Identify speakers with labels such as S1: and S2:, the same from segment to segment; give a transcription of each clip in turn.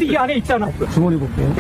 S1: 이 안에 있잖아. 주머니 볼게요.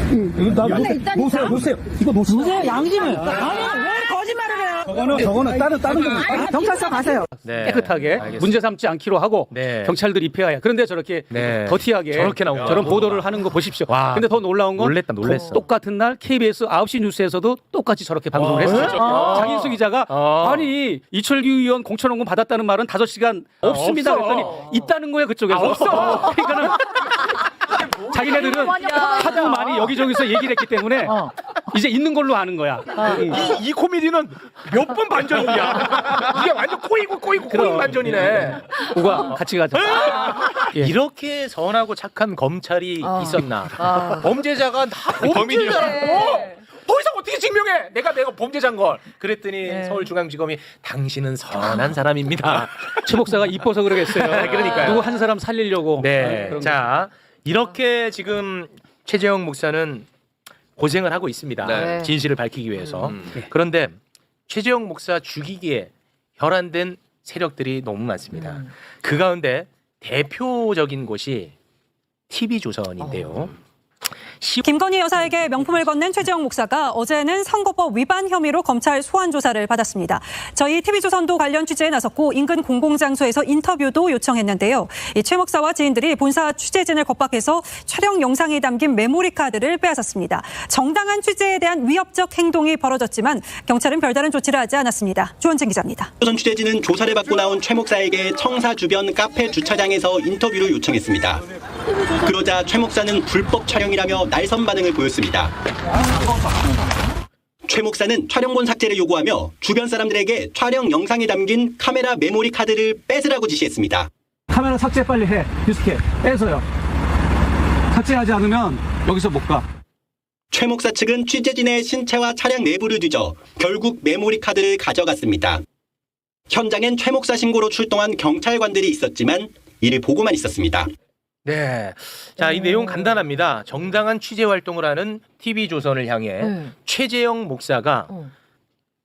S1: 이거 놓으세요. 이거 놓으세요.
S2: 양심을. 아니, 왜 거짓말을 해요?
S1: 저거는 다른 거.
S2: 경찰서 가세요.
S3: 네.
S4: 깨끗하게
S3: 알겠습니다.
S4: 문제 삼지 않기로 하고
S3: 네.
S4: 경찰들 입회하야. 그런데 저렇게
S3: 네.
S4: 더티하게
S3: 저렇게 나오는
S4: 저런
S3: 거.
S4: 보도를 하는 거 보십시오.
S3: 와.
S4: 근데 더 놀라운 건
S3: 놀랬어.
S4: 똑같은 날 KBS 9시 뉴스에서도 똑같이 저렇게 방송을 했어요. 장인수 기자가 아니 이철규 의원 공천원금 받았다는 말은 5시간 없습니다.
S3: 없어.
S4: 그랬더니 있다는 거예요 그쪽에서. 없어. 그러니까는 자기네들은 하도 많이 여기저기서 얘기를 했기 때문에 이제 있는 걸로 아는 거야.
S3: 이 코미디는 몇 번 반전이야. 이게 완전 꼬이고 꼬인 반전이네.
S4: 우가 같이 가자. 예.
S3: 이렇게 선하고 착한 검찰이 있었나? 범죄자가 다 범죄자라고. 더 이상 어떻게 증명해? 내가 범죄자인 걸. 그랬더니 서울중앙지검이 당신은 선한 사람입니다.
S4: 최 목사가 이뻐서 그러겠어요.
S3: 그러니까요.
S4: 누구 한 사람 살리려고.
S3: 네.
S4: 그런
S3: 자, 이렇게 지금 최재형 목사는 고생을 하고 있습니다.
S2: 네.
S3: 진실을 밝히기 위해서. 그런데 최재형 목사 죽이기에 혈안된 세력들이 너무 많습니다. 그 가운데 대표적인 곳이 TV조선인데요.
S5: 김건희 여사에게 명품을 건넨 최재형 목사가 어제는 선거법 위반 혐의로 검찰 소환 조사를 받았습니다. 저희 TV조선도 관련 취재에 나섰고 인근 공공장소에서 인터뷰도 요청했는데요. 이 최 목사와 지인들이 본사 취재진을 겁박해서 촬영 영상에 담긴 메모리 카드를 빼앗았습니다. 정당한 취재에 대한 위협적 행동이 벌어졌지만 경찰은 별다른 조치를 하지 않았습니다. 조원진 기자입니다.
S6: 조선 취재진은 조사를 받고 나온 최 목사에게 청사 주변 카페 주차장에서 인터뷰를 요청했습니다. 그러자 최 목사는 불법 촬영이라며 날선 반응을 보였습니다. 최 목사는 촬영본 삭제를 요구하며 주변 사람들에게 촬영 영상에 담긴 카메라 메모리 카드를 뺏으라고 지시했습니다.
S1: 카메라 삭제 빨리 해. 디스켓 빼서요. 삭제하지 않으면 여기서 못 가.
S6: 최 목사 측은 취재진의 신체와 차량 내부를 뒤져 결국 메모리 카드를 가져갔습니다. 현장엔 최 목사 신고로 출동한 경찰관들이 있었지만 이를 보고만 있었습니다.
S3: 네. 자, 이 내용 간단합니다. 정당한 취재 활동을 하는 TV조선을 향해 최재형 목사가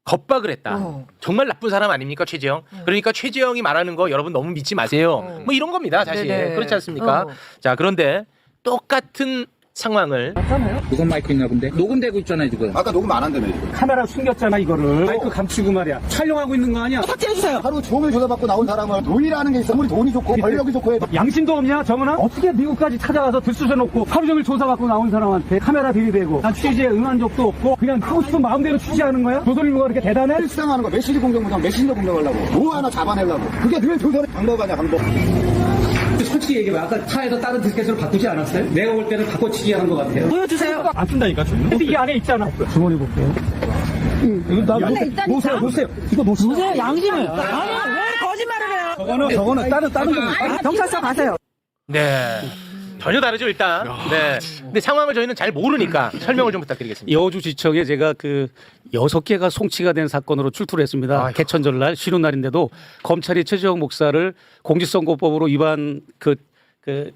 S3: 겁박을 했다. 정말 나쁜 사람 아닙니까, 최재형? 그러니까 최재형이 말하는 거 여러분 너무 믿지 마세요. 뭐 이런 겁니다, 사실.
S2: 네네.
S3: 그렇지 않습니까? 자, 그런데 똑같은 상황을
S7: 무슨 마이크 있나 본데? 녹음되고 있잖아요 지금.
S8: 아까 녹음 안 한다며 지금.
S1: 카메라 숨겼잖아 이거를. 마이크 감추고 말이야. 촬영하고 있는 거 아니야?
S2: 삭제해주세요.
S8: 하루 종일 조사받고 나온 사람을 돈이라는 게 있어. 우리 돈이 좋고 권력이 좋고 해.
S1: 양심도 없냐 정은아? 어떻게 미국까지 찾아가서 들쑤셔놓고 하루 종일 조사받고 나온 사람한테 카메라 들이대고 난 취재에 응한 적도 없고 그냥 하고 싶은 마음대로 취재하는 거야? 조선일보가 그렇게 대단해?
S8: 실상하는 거 메시지 공격보다 메신저 공격하려고 뭐 하나 잡아내려고. 그게 늘 조선의 방법 아니야 방법.
S1: 솔직히 얘기해. 아까 차에서 다른 디스켓으로 바꾸지 않았어요? 내가 볼 때는 바꿔치기 하는 것 같아요.
S2: 보여주세요.
S1: 안 쓴다니까 주머니. 이 안에 있잖아. 주머니 볼게요. 이거 놓으세요. 이거 놓으세요.
S2: 양심을. 아니, 왜 거짓말을 해요?
S1: 저거는 다른 거.
S2: 경찰서 가세요.
S3: 네. 전혀 다르죠, 일단. 네. 근데 상황을 저희는 잘 모르니까 설명을 좀 부탁드리겠습니다.
S4: 여주지청에 제가 그 6개가 송치가 된 사건으로 출두를 했습니다.
S3: 아이고.
S4: 개천절날 쉬는 날인데도 검찰이 최재형 목사를 공직선거법으로 위반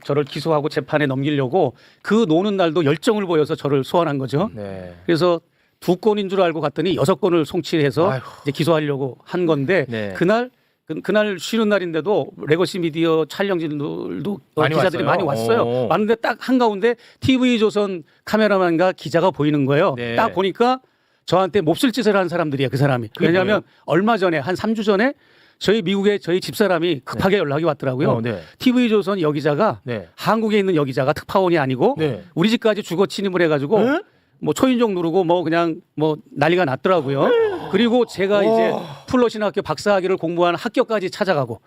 S4: 저를 기소하고 재판에 넘기려고 그 노는 날도 열정을 보여서 저를 소환한 거죠.
S3: 네.
S4: 그래서 2건인 줄 알고 갔더니 6건을 송치해서
S3: 아이고.
S4: 이제 기소하려고 한 건데
S3: 네.
S4: 그날 쉬는 날인데도 레거시 미디어 촬영진들도
S3: 많이
S4: 기자들이
S3: 왔어요?
S4: 많이 왔어요.
S3: 오.
S4: 왔는데 딱 한가운데 TV조선 카메라만과 기자가 보이는 거예요.
S3: 네.
S4: 딱 보니까 저한테 몹쓸 짓을 한 사람들이에요. 그 사람이. 왜냐하면 얼마 전에 한 3주 전에 저희 미국의 저희 집사람이 급하게 연락이 왔더라고요.
S3: 네.
S4: TV조선 여기자가
S3: 네.
S4: 한국에 있는 여기자가 특파원이 아니고
S3: 네.
S4: 우리 집까지 주거 침입을 해가지고 뭐 초인종 누르고 뭐 그냥 뭐 난리가 났더라고요. 그리고 제가 이제 풀러신학교 박사학위를 공부한 학교까지 찾아가고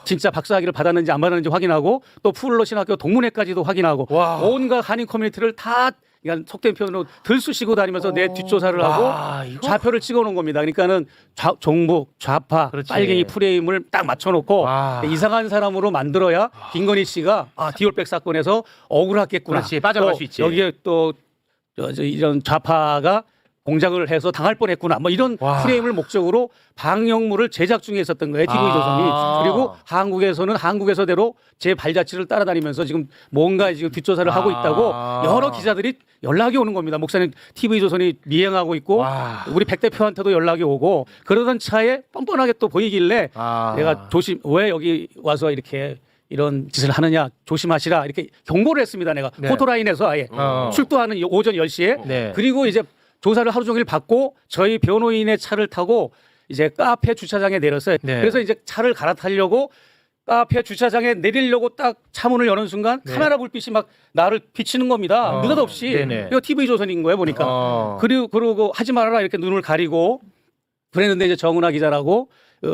S4: 진짜 박사학위를 받았는지 안 받았는지 확인하고 또 풀러신학교 동문회까지도 확인하고 온갖 한인 커뮤니티를 다 그러니까 속된 표현으로 들쑤시고 다니면서 내 뒷조사를 하고
S3: 이거?
S4: 좌표를 찍어놓은 겁니다. 그러니까는 종북, 좌파,
S3: 그렇지.
S4: 빨갱이 프레임을 딱 맞춰놓고
S3: 와.
S4: 이상한 사람으로 만들어야 김건희 씨가 디올백 사건에서 억울하겠구나.
S3: 그렇지, 빠져나갈
S4: 또
S3: 수 있지.
S4: 여기에 또 이런 좌파가 공작을 해서 당할 뻔했구나. 뭐 이런 프레임을 목적으로 방영물을 제작 중에 있었던 거예요. TV조선이. 그리고 한국에서는 한국에서대로 제 발자취를 따라다니면서 지금 뭔가 지금 뒷조사를 하고 있다고 여러 기자들이 연락이 오는 겁니다. 목사님 TV조선이 미행하고 있고 우리 백 대표한테도 연락이 오고 그러던 차에 뻔뻔하게 또 보이길래 내가 왜 여기 와서 이렇게 이런 짓을 하느냐 조심하시라 이렇게 경고를 했습니다. 내가
S3: 네.
S4: 포토라인에서 아예 출두하는 오전 10시에
S3: 네.
S4: 그리고 이제 조사를 하루 종일 받고 저희 변호인의 차를 타고 이제 카페 주차장에 내렸어요.
S3: 네.
S4: 그래서 이제 차를 갈아타려고 카페 주차장에 내리려고 딱 차문을 여는 순간
S3: 네.
S4: 카메라 불빛이 막 나를 비치는 겁니다. 느닷없이.
S3: 네네.
S4: 이거 TV조선인 거예요 보니까. 그러고 하지 말아라 이렇게 눈을 가리고 그랬는데 이제 정은하 기자라고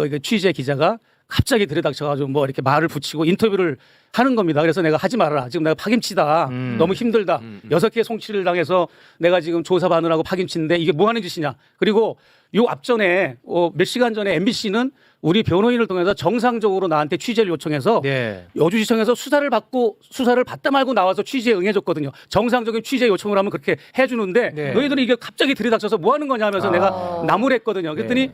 S4: 이게 취재 기자가 갑자기 들이닥쳐가지고 뭐 이렇게 말을 붙이고 인터뷰를 하는 겁니다. 그래서 내가 하지 말아라. 지금 내가 파김치다. 너무 힘들다. 6개 송치를 당해서 내가 지금 조사 받느라고 파김치인데 이게 뭐 하는 짓이냐. 그리고 요 앞전에 몇 시간 전에 MBC는 우리 변호인을 통해서 정상적으로 나한테 취재를 요청해서
S3: 네.
S4: 여주지청에서 수사를 받다 말고 나와서 취재에 응해줬거든요. 정상적인 취재 요청을 하면 그렇게 해주는데
S3: 네.
S4: 너희들은 이게 갑자기 들이닥쳐서 뭐 하는 거냐 하면서 내가 나무랬거든요. 그랬더니
S3: 네.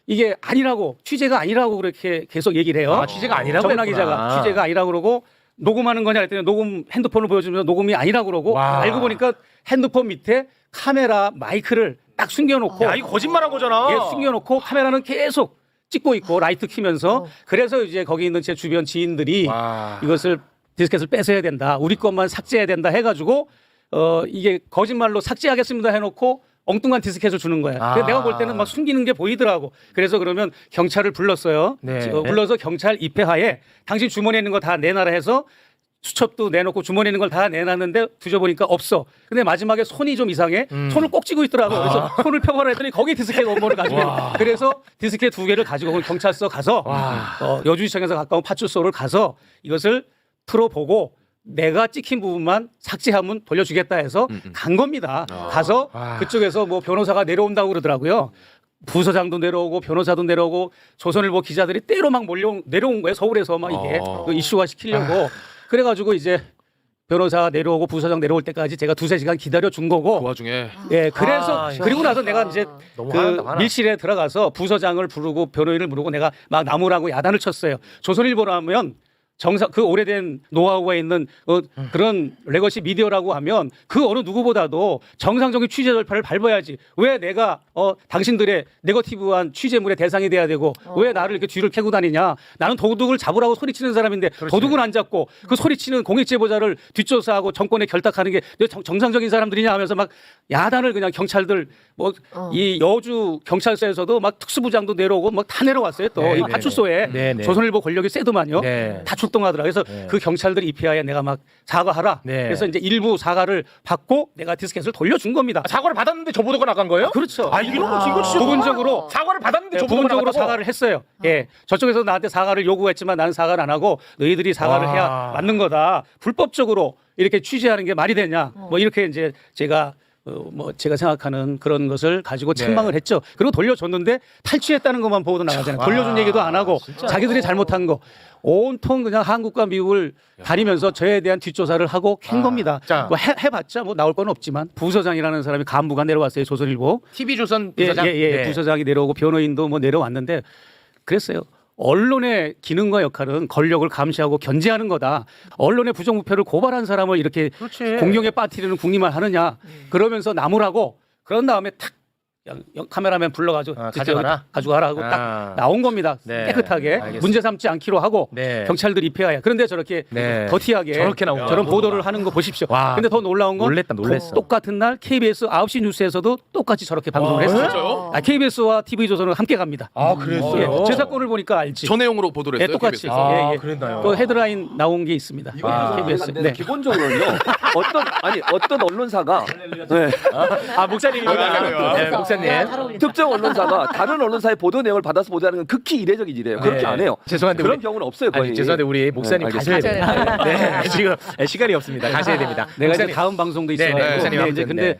S4: 이게 아니라고 취재가 아니라고 그렇게 계속 얘기를 해요.
S3: 취재가 아니라고
S4: 정은하
S3: 했구나.
S4: 기자가 취재가 아니라고 그러고 녹음하는 거냐 했더니 녹음 핸드폰을 보여주면서 녹음이 아니라고 그러고
S3: 와.
S4: 알고 보니까 핸드폰 밑에 카메라 마이크를 딱 숨겨놓고
S3: 야, 이거 거짓말한 거잖아.
S4: 예, 숨겨놓고 카메라는 계속 찍고 있고 라이트 켜면서 그래서 이제 거기 있는 제 주변 지인들이
S3: 와.
S4: 이것을 디스켓을 뺏어야 된다. 우리 것만 삭제해야 된다 해가지고 이게 거짓말로 삭제하겠습니다 해놓고 엉뚱한 디스켓을 주는 거야.
S3: 아.
S4: 내가 볼 때는 막 숨기는 게 보이더라고. 그래서 그러면 경찰을 불렀어요.
S3: 네.
S4: 불러서 경찰 입회하에 당신 주머니에 있는 거 다 내놔라 해서 수첩도 내놓고 주머니에 있는 걸 다 내놨는데 뒤져보니까 없어. 근데 마지막에 손이 좀 이상해. 손을 꼭 쥐고 있더라고. 그래서 손을 펴보라 했더니 거기 디스켓 원본을 가지고 있는. 그래서 디스켓 2개를 가지고 경찰서 가서 여주시청에서 가까운 파출소를 가서 이것을 틀어보고 내가 찍힌 부분만 삭제하면 돌려주겠다 해서 간 겁니다. 가서 그쪽에서 뭐 변호사가 내려온다고 그러더라고요. 부서장도 내려오고 변호사도 내려오고 조선일보 기자들이 때로 막 내려온 거예요. 서울에서 막 이게 그 이슈화 시키려고. 그래가지고 이제 변호사가 내려오고 부서장 내려올 때까지 제가 2-3시간 기다려 준 거고.
S9: 그 와중에
S4: 예, 그래서 그리고 나서 내가 이제
S3: 너무
S4: 그
S3: 화난다, 화나.
S4: 밀실에 들어가서 부서장을 부르고 변호인을 부르고 내가 막 나무라고 야단을 쳤어요. 조선일보라면 그 오래된 노하우가 있는 그런 레거시 미디어라고 하면 그 어느 누구보다도 정상적인 취재 절차를 밟아야지. 왜 내가 당신들의 네거티브한 취재물의 대상이 돼야 되고 왜 나를 이렇게 뒤를 캐고 다니냐. 나는 도둑을 잡으라고 소리치는 사람인데 도둑은 안 잡고 그 소리치는 공익제보자를 뒷조사하고 정권에 결탁하는 게 정상적인 사람들이냐 하면서 막 야단을 그냥 경찰들 뭐 이 여주 경찰서에서도 막 특수부장도 내려오고 막 다 내려왔어요. 또
S3: 네,
S4: 이
S3: 네,
S4: 파출소에
S3: 네, 네.
S4: 조선일보 권력이 세더만요.
S3: 네.
S4: 다 출동하더라. 그래서 그 경찰들이 입회하에 내가 막 사과하라.
S3: 네.
S4: 그래서 이제 일부 사과를 받고 내가 디스켓을 돌려준 겁니다.
S3: 사과를 받았는데 저보도가 나간 거예요?
S4: 그렇죠.
S3: 이거 진짜
S4: 부분적으로
S3: 사과를 받았는데 저보도가
S4: 부분적으로
S3: 나갔다고?
S4: 사과를 했어요. 예, 저쪽에서 나한테 사과를 요구했지만 나는 사과를 안 하고 너희들이 사과를 해야 맞는 거다. 불법적으로 이렇게 취재하는 게 말이 되냐? 뭐 이렇게 이제 제가 제가 생각하는 그런 것을 가지고 책망을 했죠. 그리고 돌려줬는데 탈취했다는 것만 보고도 나가잖아요. 돌려준 얘기도 안 하고 자기들이 잘못한 거 온통 그냥 한국과 미국을 다니면서 저에 대한 뒷조사를 하고 캔 겁니다.
S3: 자.
S4: 뭐 해봤자 뭐 나올 건 없지만 부서장이라는 사람이 간부가 내려왔어요. 조선일보.
S3: TV조선 부서장.
S4: 예, 부서장이 내려오고 변호인도 뭐 내려왔는데 그랬어요. 언론의 기능과 역할은 권력을 감시하고 견제하는 거다. 언론의 부정부패를 고발한 사람을 이렇게
S3: 그렇지.
S4: 공경에 빠뜨리는 국리만 하느냐. 그러면서 나무라고 그런 다음에 탁 카메라맨 불러가지고
S3: 가져가라?
S4: 가져가라 하고
S3: 아.
S4: 딱 나온 겁니다.
S3: 네.
S4: 깨끗하게
S3: 알겠습니다.
S4: 문제 삼지 않기로 하고
S3: 네.
S4: 경찰들 입회하에 그런데 저렇게
S3: 네.
S4: 더티하게
S3: 저렇게 나오구나.
S4: 저런 보도를 하는 거 보십시오.
S3: 와.
S4: 근데 더 놀라운 건
S3: 놀랬어.
S4: 똑같은 날 KBS 9시 뉴스에서도 똑같이 저렇게 방송을 했어요.
S9: 진짜요?
S4: KBS와 TV조선은 함께 갑니다.
S3: 그랬어요?
S4: 예, 제 사건을 보니까 알지.
S9: 저 내용으로 보도를
S4: 예,
S9: 했어요.
S4: 똑같이.
S9: KBS 에서.
S3: 아,
S4: 예.
S3: 그랬나요?
S4: 그 헤드라인 나온 게 있습니다. KBS. 네.
S10: 기본적으로는요. 어떤 언론사가
S3: 목사님입니다. 네, 목사님.
S10: 특정 언론사가 다른 언론사의 보도 내용을 받아서 보도하는 건 극히 이례적 일이래요. 그렇게 안 해요.
S3: 죄송한데
S10: 그런
S3: 우리-
S10: 경우는 없어요. 거의.
S3: 아니, 죄송한데 우리 목사님 가셔야 됩니다. 네, 지금 시간이 없습니다. 가셔야 됩니다.
S4: 내가 이제
S3: 목사님.
S4: 다음 방송도
S3: 네,
S4: 있어가지고.
S3: 네, 목사님
S4: 이제
S3: 아무튼,
S4: 근데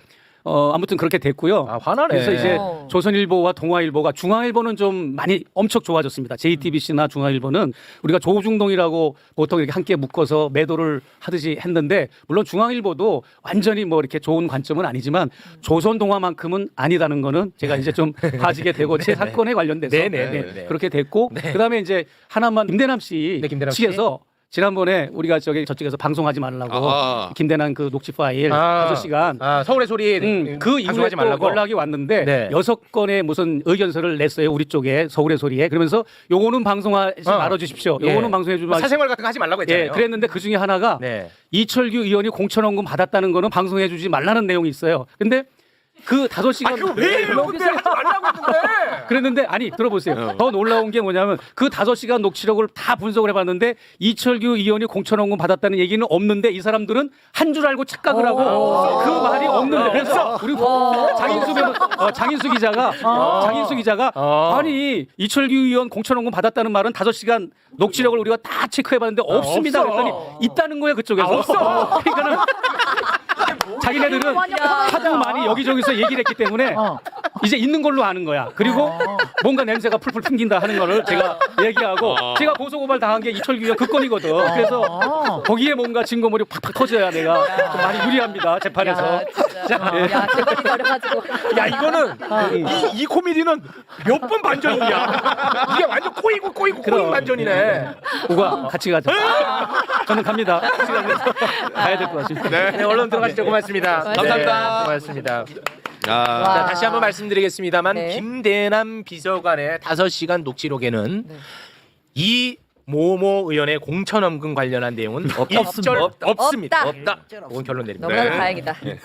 S4: 아무튼 그렇게 됐고요.
S3: 화나네.
S4: 그래서 이제 조선일보와 동아일보가 중앙일보는 좀 많이 엄청 좋아졌습니다. JTBC나 중앙일보는 우리가 조중동이라고 보통 이렇게 함께 묶어서 매도를 하듯이 했는데 물론 중앙일보도 완전히 뭐 이렇게 좋은 관점은 아니지만 조선동아만큼은 아니다는 거는 제가 이제 좀 봐지게 되고 제 사건에 관련돼서
S3: 네.
S4: 그렇게 됐고 그다음에 이제 하나만 김대남 씨
S3: 네, 김대남 씨.
S4: 측에서 지난번에 우리가 저쪽에서 방송하지 말라고 김대남 그 녹취 파일 5시간
S3: 서울의 소리
S4: 그 이후에
S3: 방송하지
S4: 또
S3: 말라고?
S4: 연락이 왔는데
S3: 네.
S4: 6건의 무슨 의견서를 냈어요. 우리 쪽에 서울의 소리에. 그러면서 요거는 방송하지 말아 주십시오. 요거는 방송해 주지
S3: 사생활 같은 거 하지 말라고 했잖아요.
S4: 예, 그랬는데 그 중에 하나가
S3: 네.
S4: 이철규 의원이 공천원금 받았다는 거는 방송해 주지 말라는 내용이 있어요. 근데 그 5시간
S3: 그거 왜 근데 하지 말라고 했는데?
S4: 그랬는데 아니 들어보세요. 더 놀라운 게 뭐냐면 그 5시간 녹취록을 다 분석을 해봤는데 이철규 의원이 공천원금 받았다는 얘기는 없는데 이 사람들은 한 줄 알고 착각을 하고 그 말이 없는데 그래서 우리 장인수 기자가 아니 이철규 의원 공천원금 받았다는 말은 5시간 녹취록을 우리가 다 체크해봤는데 없습니다.
S3: 없어.
S4: 그랬더니 있다는 거예요 그쪽에서.
S3: 없어.
S4: 그러니까는 자기네들은 하도 많이 여기저기서 얘기를 했기 때문에 이제 있는 걸로 아는 거야. 그리고 뭔가 냄새가 풀풀 풍긴다 하는 거를 제가 얘기하고 제가 고소고발 당한 게 이철규 의원 그 건이거든. 그래서 거기에 뭔가 증거물이 팍팍 터져야 내가 좀 많이 유리합니다. 재판에서.
S9: 야, 대박이 버려가지고.
S3: 야 이거는 이 코미디는 몇 번 반전이야. 이게 완전 꼬이고
S4: 그럼.
S3: 꼬인 반전이네.
S4: 우가 같이 가자. 저는 갑니다. 같이 가야 될 것 같습니다.
S3: 네, 얼른 들어가시죠. 고맙습니다.
S10: 감사합니다.
S3: 네, 고맙습니다.
S10: 야.
S3: 자, 다시 한번 말씀드리겠습니다만
S9: 네.
S3: 김대남 비서관의 5시간 녹취록에는 이 모모 의원의 공천원금 관련한 내용은
S10: 없습니다.
S3: 없습니다.
S9: 없다.
S3: 이건 결론 내립니다.
S9: 너무나도 다행이다.
S3: 네.